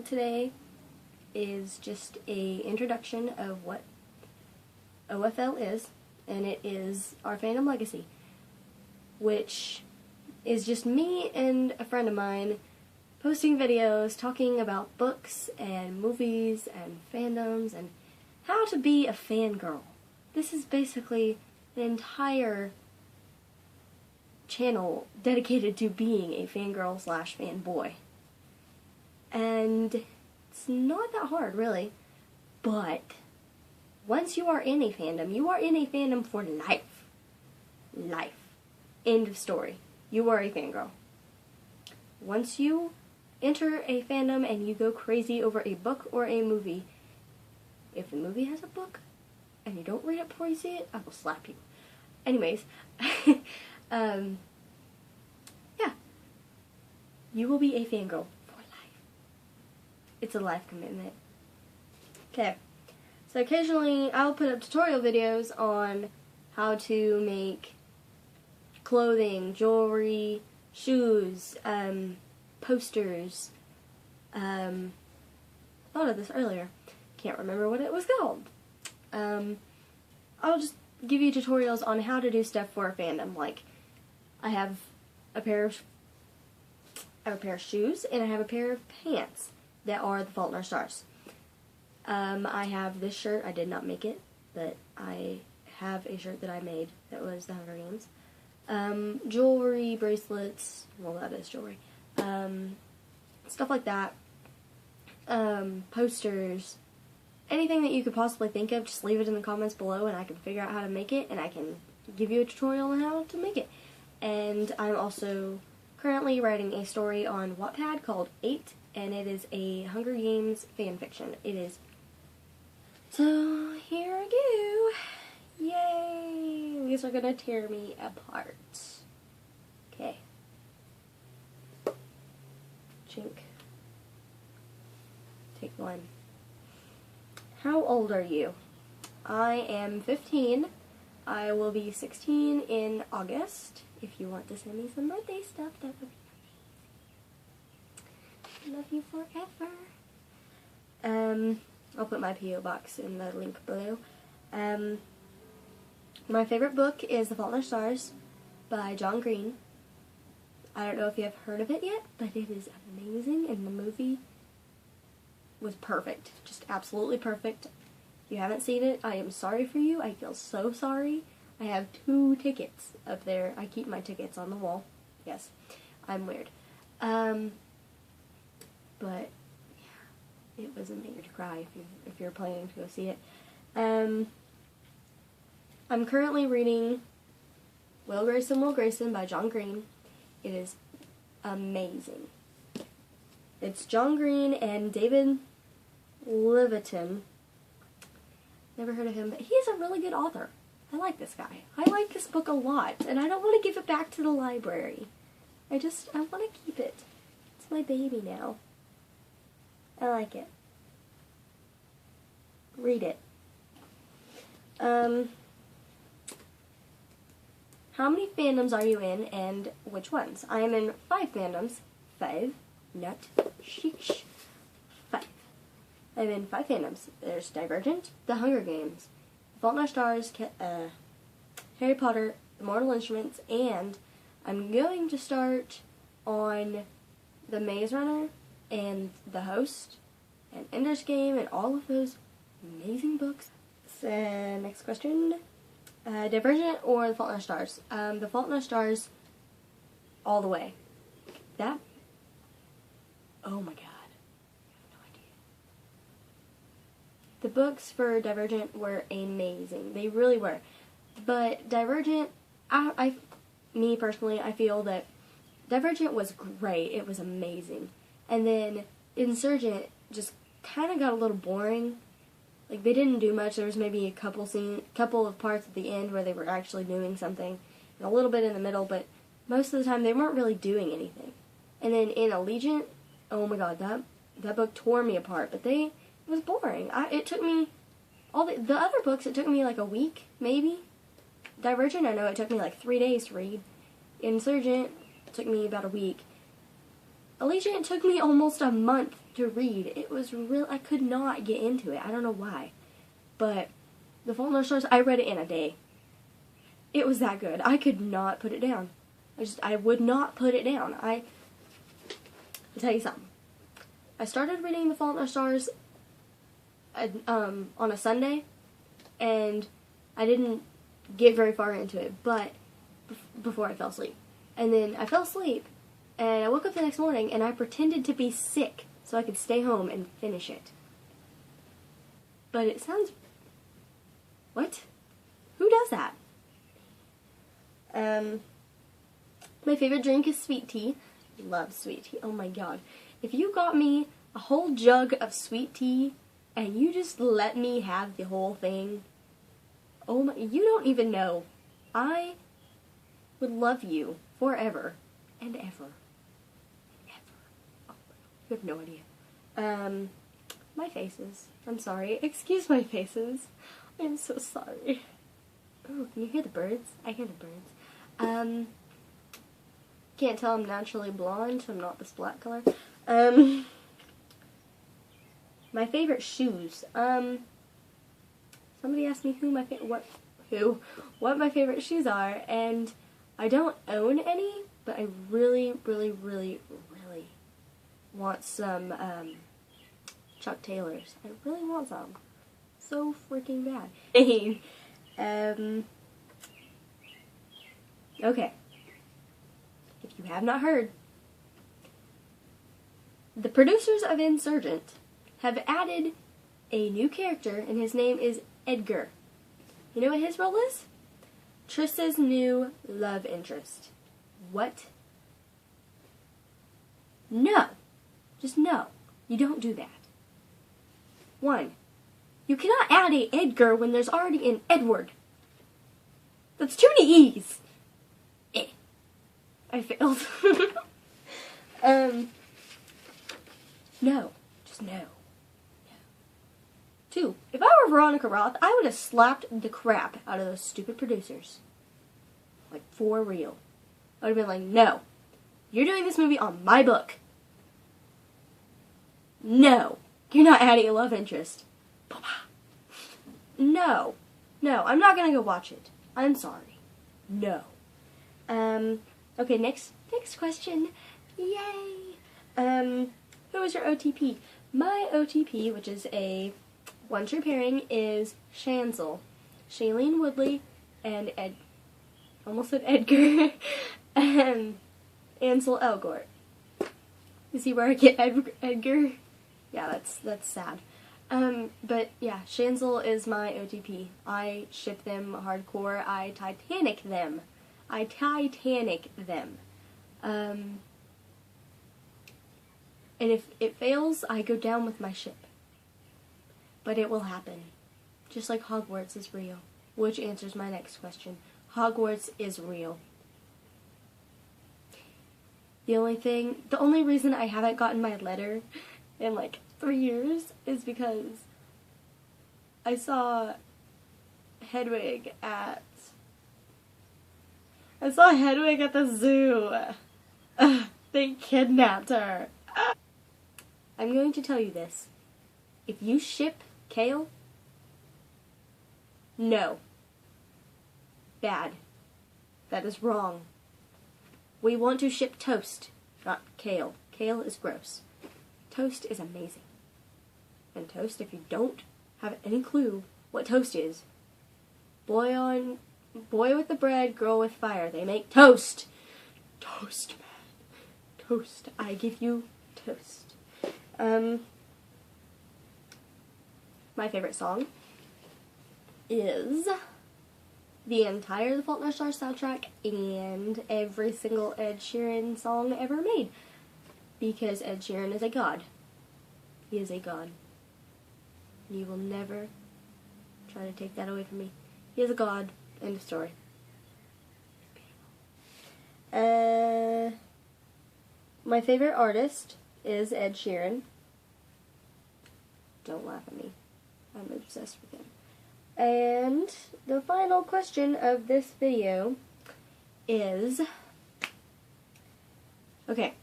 today is just a introduction of what OFL is, and it is our fandom legacy, which is just me and a friend of mine posting videos talking about books and movies and fandoms and how to be a fangirl. This is basically an entire channel dedicated to being a fangirl slash fanboy. And it's not that hard, really. But once you are in a fandom, you are in a fandom for life. Life. End of story. You are a fangirl. Once you enter a fandom and you go crazy over a book or a movie, if the movie has a book and you don't read it before you see it, I will slap you. Anyways, yeah. You will be a fangirl for life. It's a life commitment. Okay. So occasionally I'll put up tutorial videos on how to make clothing, jewelry, shoes, posters. Thought of this earlier. Can't remember what it was called. I'll just give you tutorials on how to do stuff for a fandom. Like, I have a pair of shoes and I have a pair of pants that are the Fault in Our Stars. I have this shirt. I did not make it, but I have a shirt that I made that was the Hunger Games. Jewelry, bracelets, well, that is jewelry. Stuff like that. Posters. Anything that you could possibly think of, just leave it in the comments below and I can figure out how to make it and I can give you a tutorial on how to make it. And I'm also currently writing a story on Wattpad called 8, and it is a Hunger Games fanfiction. It is. So, here I go. Yay! These are gonna tear me apart. Okay. Chink. Take one. How old are you? I am 15. I will be 16 in August. If you want to send me some birthday stuff, that would be amazing. Love you forever. I'll put my P.O. box in the link below. My favorite book is The Fault in Our Stars by John Green. I don't know if you have heard of it yet, but it is amazing, and the movie was perfect. Just absolutely perfect. If you haven't seen it, I am sorry for you. I feel so sorry. I have 2 tickets up there. I keep my tickets on the wall. Yes, I'm weird. But yeah, it was amazing to cry if you're planning to go see it. I'm currently reading Will Grayson by John Green. It is amazing. It's John Green and David Levitin. Never heard of him, but he is a really good author. I like this guy. I like this book a lot, and I don't want to give it back to the library. I want to keep it. It's my baby now. I like it. Read it. How many fandoms are you in, and which ones? I am in 5 fandoms. 5. Not sheesh. 5. I'm in 5 fandoms. There's Divergent, The Hunger Games, Fault in Our Stars, Harry Potter, Mortal Instruments, and I'm going to start on The Maze Runner and The Host and Ender's Game and all of those amazing books. So, next question. Divergent or The Fault in Our Stars? The Fault in Our Stars all the way. That, oh my god. The books for Divergent were amazing. They really were. But Divergent, me personally, I feel that Divergent was great. It was amazing. And then Insurgent just kind of got a little boring. Like, they didn't do much. There was maybe a couple of parts at the end where they were actually doing something, and a little bit in the middle, but most of the time they weren't really doing anything. And then in Allegiant, oh my god, that book tore me apart. But it was boring. It took me, all the other books, it took me like a week, maybe. Divergent, I know it took me like 3 days to read. Insurgent, it took me about a week. Allegiant took me almost a month to read. It was real. I could not get into it. I don't know why. But The Fault in Our Stars, I read it in a day. It was that good. I could not put it down. I would not put it down. I'll tell you something. I started reading The Fault in Our Stars on a Sunday, and I didn't get very far into it, but before I fell asleep. And then I fell asleep, and I woke up the next morning, and I pretended to be sick so I could stay home and finish it. But it sounds... What? Who does that? My favorite drink is sweet tea. Love sweet tea. Oh my god. If you got me a whole jug of sweet tea and you just let me have the whole thing, oh my, you don't even know. I would love you forever and ever. And ever. Oh, you have no idea. My faces. I'm sorry. Excuse my faces. I'm so sorry. Oh, can you hear the birds? I hear the birds. Can't tell I'm naturally blonde, so I'm not this black color. My favorite shoes. Somebody asked me what my favorite shoes are, and I don't own any, but I really, really, really, really want some Chuck Taylors. I really want some. So freaking bad. Okay. If you have not heard, the producers of Insurgent have added a new character, and his name is Edgar. You know what his role is? Triss's new love interest. What? No. Just no. You don't do that. 1. You cannot add a Edgar when there's already an Edward. That's too many E's. I failed. No. Just no. 2. If I were Veronica Roth, I would have slapped the crap out of those stupid producers. Like, for real. I would have been like, no. You're doing this movie on my book. No. You're not adding a love interest. No. No, I'm not gonna go watch it. I'm sorry. No. Okay, next question. Yay! Who is your OTP? My OTP, which is a one-true pairing, is Shansel. Shailene Woodley and almost said Edgar, Ansel Elgort. You see where I get Edgar? Yeah, that's sad. But yeah, Shansel is my OTP. I ship them hardcore. I Titanic them. And if it fails, I go down with my ship. But it will happen. Just like Hogwarts is real. Which answers my next question. Hogwarts is real. The only reason I haven't gotten my letter in like 3 years is because I saw Hedwig at the zoo. They kidnapped her. I'm going to tell you this. If you ship Kale, no. Bad. That is wrong. We want to ship Toast, not Kale. Kale is gross. Toast is amazing. And Toast, if you don't have any clue what Toast is, boy with the bread, girl with fire. They make toast. Toast, man. Toast. I give you toast. My favorite song is the entire The Fault in Our Stars soundtrack and every single Ed Sheeran song ever made. Because Ed Sheeran is a god. He is a god. You will never try to take that away from me. He is a god. End of story. My favorite artist is Ed Sheeran. Don't laugh at me. I'm obsessed with him. And the final question of this video is... Okay,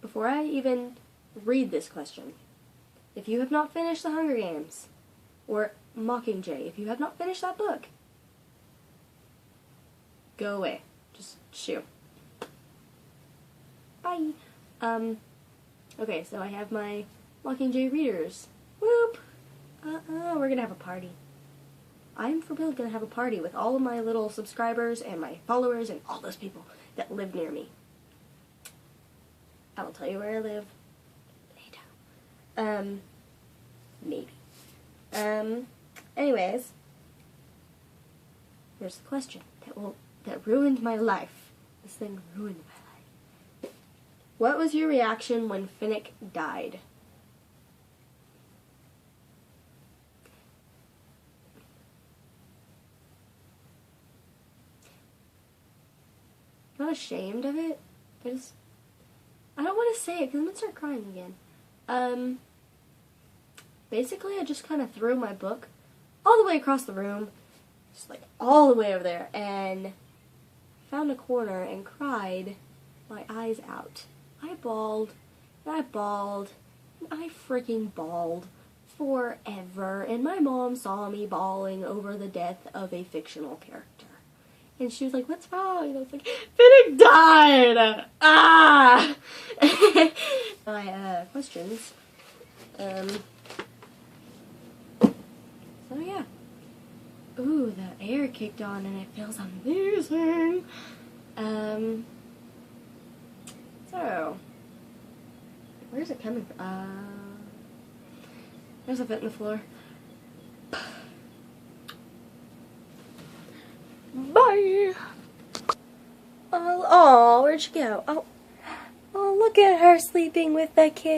before I even read this question, If you have not finished The Hunger Games, or Mockingjay, if you have not finished that book, go away. Just shoo. Bye. Okay, so I have my Mockingjay readers. Whoop! We're gonna have a party. I'm for real gonna have a party with all of my little subscribers and my followers and all those people that live near me. I will tell you where I live later. Maybe. Anyways, there's a question that ruined my life. This thing ruined my life. What was your reaction when Finnick died? I'm not ashamed of it. I don't want to say it because I'm going to start crying again. Basically, I just kind of threw my book all the way across the room, just like all the way over there, and found a corner and cried my eyes out. I bawled, and I bawled, and I freaking bawled forever, and my mom saw me bawling over the death of a fictional character. And she was like, "What's wrong?" And I was like, "Finnick died! Ah!" My questions. So yeah. Ooh, the air kicked on and it feels amazing. So where's it coming from? There's a foot in the floor. Bye. Oh, where'd she go? Oh, look at her sleeping with the kid.